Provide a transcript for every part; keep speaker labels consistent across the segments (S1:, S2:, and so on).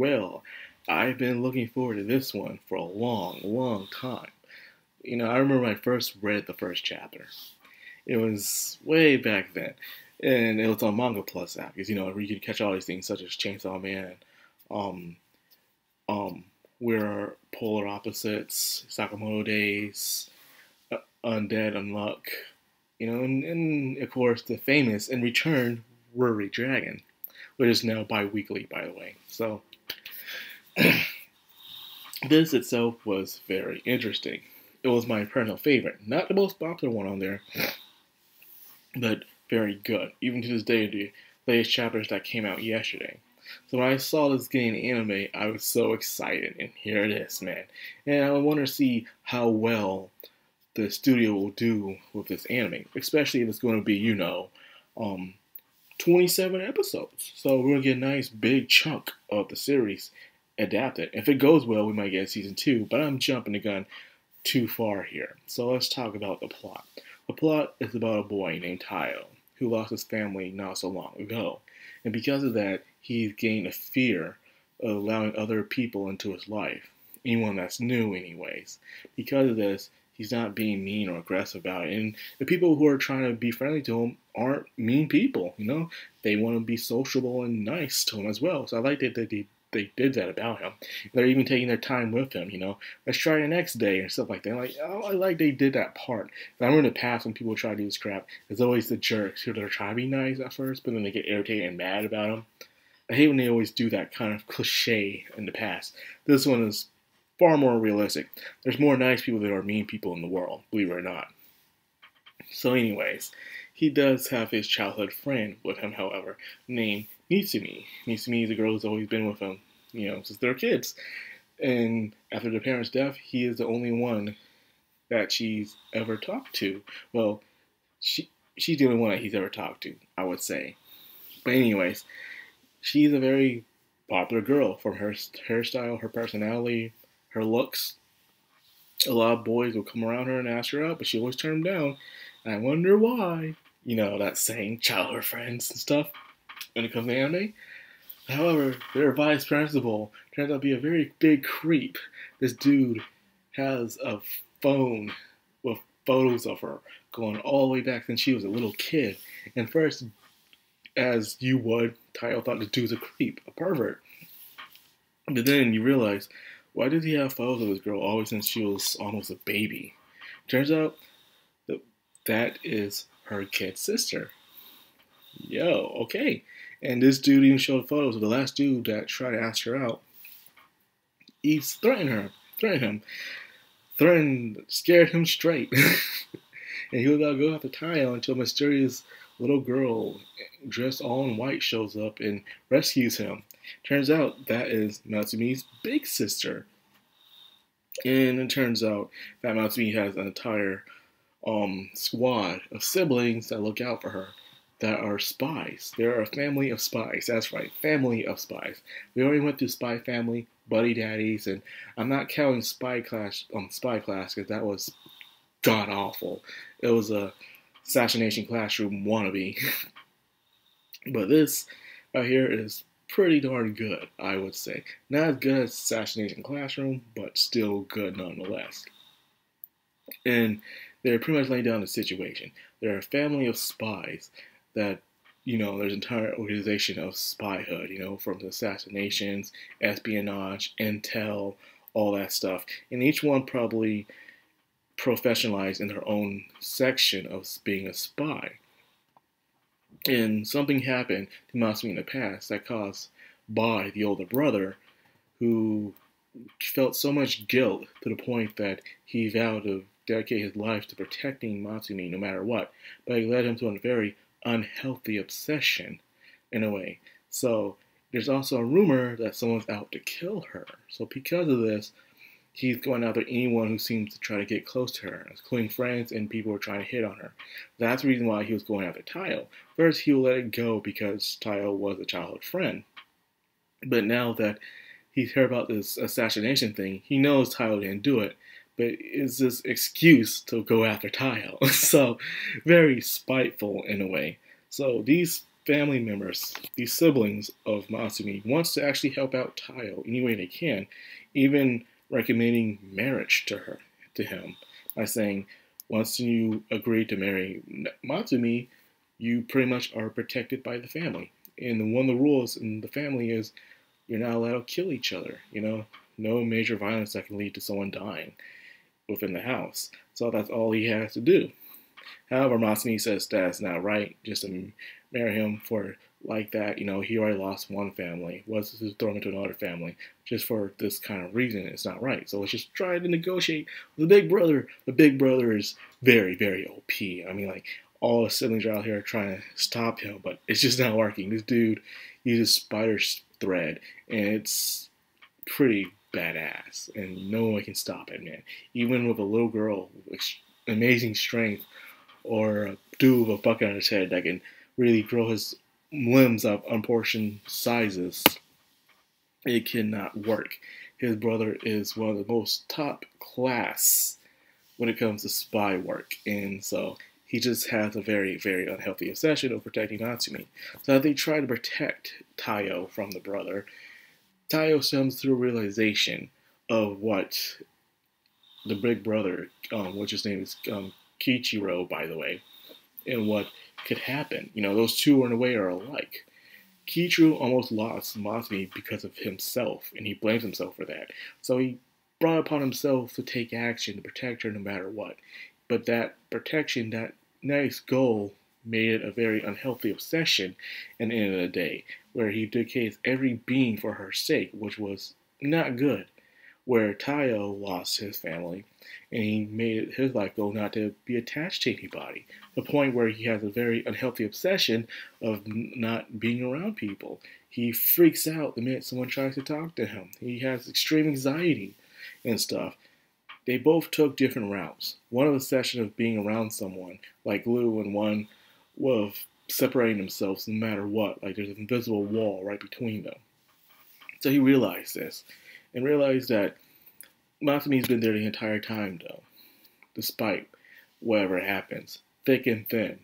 S1: Well, I've been looking forward to this one for a long, long time. I remember when I first read the first chapter. It was way back then, and it was on Manga Plus app because where you could catch all these things such as Chainsaw Man, um, We're Polar Opposites, Sakamoto Days, Undead Unluck, and of course the famous In Return Worry Dragon, which is now bi-weekly, by the way. So this itself was very interesting. It was my personal favorite. Not the most popular one on there, but very good. Even to this day, the latest chapters that came out yesterday. So when I saw this getting anime, I was so excited. And here it is, man. And I want to see how well the studio will do with this anime. Especially if it's going to be, 27 episodes. So we're going to get a nice big chunk of the series adapted. If it goes well, we might get season 2. But I'm jumping the gun too far here. So let's talk about the plot. The plot is about a boy named Tayo who lost his family not so long ago. And because of that, he's gained a fear of allowing other people into his life. Anyone that's new, anyways. Because of this, he's not being mean or aggressive about it. And the people who are trying to be friendly to him aren't mean people, They want to be sociable and nice to him as well. So I like that they did that about him. They're even taking their time with him, Let's try the next day and stuff like that. I like they did that part. I remember in the past when people try to do this crap, there's always the jerks who are trying to be nice at first, but then they get irritated and mad about him. I hate when they always do that kind of cliche in the past. This one is far more realistic. There's more nice people than are mean people in the world, believe it or not. So anyways, he does have his childhood friend with him, however, named Mitsumi. Mitsumi is a girl who's always been with him, since they were kids. And after their parents' death, he is the only one that she's ever talked to. Well, she's the only one that he's ever talked to, I would say. But anyways, she's a very popular girl from her hairstyle, her personality, her looks. A lot of boys will come around her and ask her out, but she always turns them down. And I wonder why. That saying, childhood friends and stuff, when it comes to anime. However, their vice principal turns out to be a very big creep. This dude has a phone with photos of her going all the way back since she was a little kid. And first, as you would, Tayo thought this dude's a creep, a pervert. But then you realize, why does he have photos of this girl always since she was almost a baby? Turns out that is her kid sister. Yo, okay. And this dude even showed photos of the last dude that tried to ask her out. He's threatened him, scared him straight. And he was about to go after Tayo until a mysterious little girl dressed all in white shows up and rescues him. Turns out that is Matsumi's big sister. And it turns out that Matsumi has an entire squad of siblings that look out for her that are spies. They're a family of spies. That's right, family of spies. We already went through Spy Family, Buddy Daddies, and I'm not counting Spy Class because that was god awful. It was a Assassination Classroom wannabe. But this right here is pretty darn good, I would say. Not as good as Assassination Classroom, but still good nonetheless. And they're pretty much laying down the situation. They're a family of spies that, there's an entire organization of spyhood, from assassinations, espionage, intel, all that stuff. And each one probably professionalized in their own section of being a spy. And something happened to Matsumi in the past that caused Bai, the older brother, who felt so much guilt to the point that he vowed to dedicate his life to protecting Matsumi no matter what. But it led him to a very unhealthy obsession, in a way. So there's also a rumor that someone's out to kill her. So because of this, he's going after anyone who seems to try to get close to her, including friends and people who are trying to hit on her. That's the reason why he was going after Tayo. First, he will let it go because Tayo was a childhood friend. But now that he's heard about this assassination thing, he knows Tayo didn't do it. But it's this excuse to go after Tayo. So, very spiteful in a way. So, these family members, these siblings of Masumi, wants to actually help out Tayo any way they can, even recommending marriage to him, by saying, once you agree to marry Matsumi, you pretty much are protected by the family. And one of the rules in the family is you're not allowed to kill each other. No major violence that can lead to someone dying within the house. So that's all he has to do. However, Masumi says that's not right, just to marry him for like that. He already lost one family. What's to throw him into another family just for this kind of reason? It's not right. So let's just try to negotiate with the big brother. The big brother is very, very OP. I mean, like, all the siblings are out here trying to stop him, but it's just not working. This dude uses spider thread, and it's pretty badass, and no one can stop it, man. Even with a little girl with amazing strength, or a dude with a bucket on his head that can really grow his limbs of unproportioned sizes, it cannot work. His brother is one of the most top class when it comes to spy work, and so he just has a very, very unhealthy obsession of protecting Natsumi. So as they try to protect Tayo from the brother, Tayo comes to a realization of what the big brother, which his name is Kichiro, by the way, and what could happen. Those two in a way are alike. Kichiro almost lost Matsumi because of himself, and he blames himself for that. So he brought upon himself to take action to protect her no matter what. But that protection, that nice goal, made it a very unhealthy obsession at the end of the day, where he dedicates every being for her sake, which was not good. Where Tayo lost his family, and he made his life goal not to be attached to anybody. The point where he has a very unhealthy obsession of not being around people. He freaks out the minute someone tries to talk to him. He has extreme anxiety and stuff. They both took different routes. One of the session of being around someone, like Lou, and one of separating themselves no matter what. Like there's an invisible wall right between them. So he realized this, and realized that Matsumi's been there the entire time, though, despite whatever happens, thick and thin,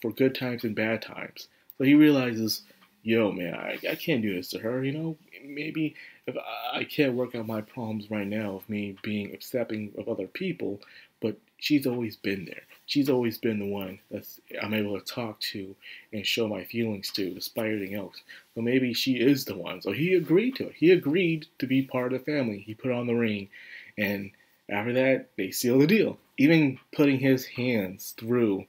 S1: for good times and bad times. So he realizes, yo, man, I can't do this to her, maybe if I can't work out my problems right now of me being accepting of other people, but she's always been there. She's always been the one that I'm able to talk to and show my feelings to, despite everything else. So maybe she is the one. So he agreed to it. He agreed to be part of the family. He put on the ring, and after that, they sealed the deal. Even putting his hands through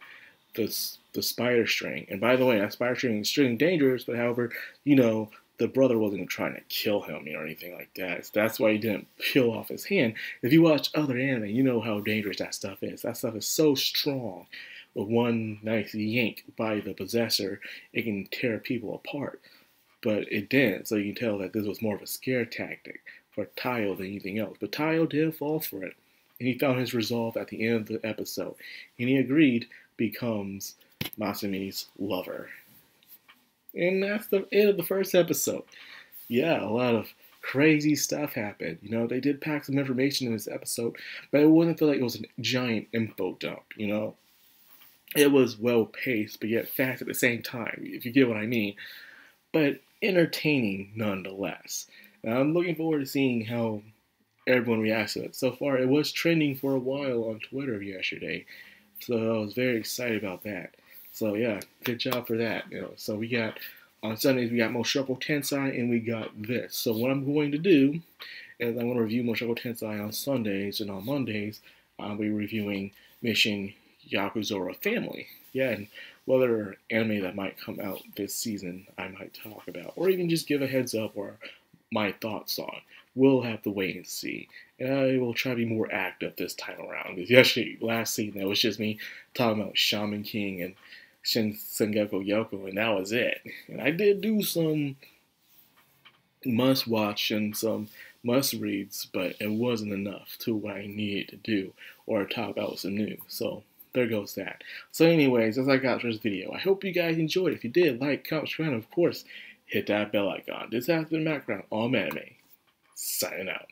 S1: the spider string. And by the way, that spider string is extremely dangerous, but however, the brother wasn't trying to kill him, or anything like that. So that's why he didn't peel off his hand. If you watch other anime, you know how dangerous that stuff is. That stuff is so strong. With one nice yank by the possessor, it can tear people apart. But it didn't, so you can tell that this was more of a scare tactic for Tayo than anything else. But Tayo did fall for it, and he found his resolve at the end of the episode. And he agreed, becomes Masumi's lover. And that's the end of the first episode. Yeah, a lot of crazy stuff happened. They did pack some information in this episode, but it wouldn't feel like it was a giant info dump, It was well-paced, but yet fast at the same time, if you get what I mean. But entertaining nonetheless. And I'm looking forward to seeing how everyone reacts to it. So far, it was trending for a while on Twitter yesterday, so I was very excited about that. So yeah, good job for that. So we got, on Sundays, we got Mushoku Tensei, and we got this. So what I'm going to do is I'm going to review Mushoku Tensei on Sundays, and on Mondays, I'll be reviewing Mission Yakuza Family. Yeah, and whether anime that might come out this season I might talk about, or even just give a heads up or my thoughts on. We'll have to wait and see. And I will try to be more active this time around. Because yesterday, last season, it was just me talking about Shaman King and Sengoku Yoko, and that was it. And I did do some must-watch and some must-reads, but it wasn't enough to what I needed to do or talk about some new. So there goes that. So anyways, that's all I got for this video. I hope you guys enjoyed. If you did, like, comment, subscribe, and of course, hit that bell icon. This has been Madcrownxox, all anime. Signing out.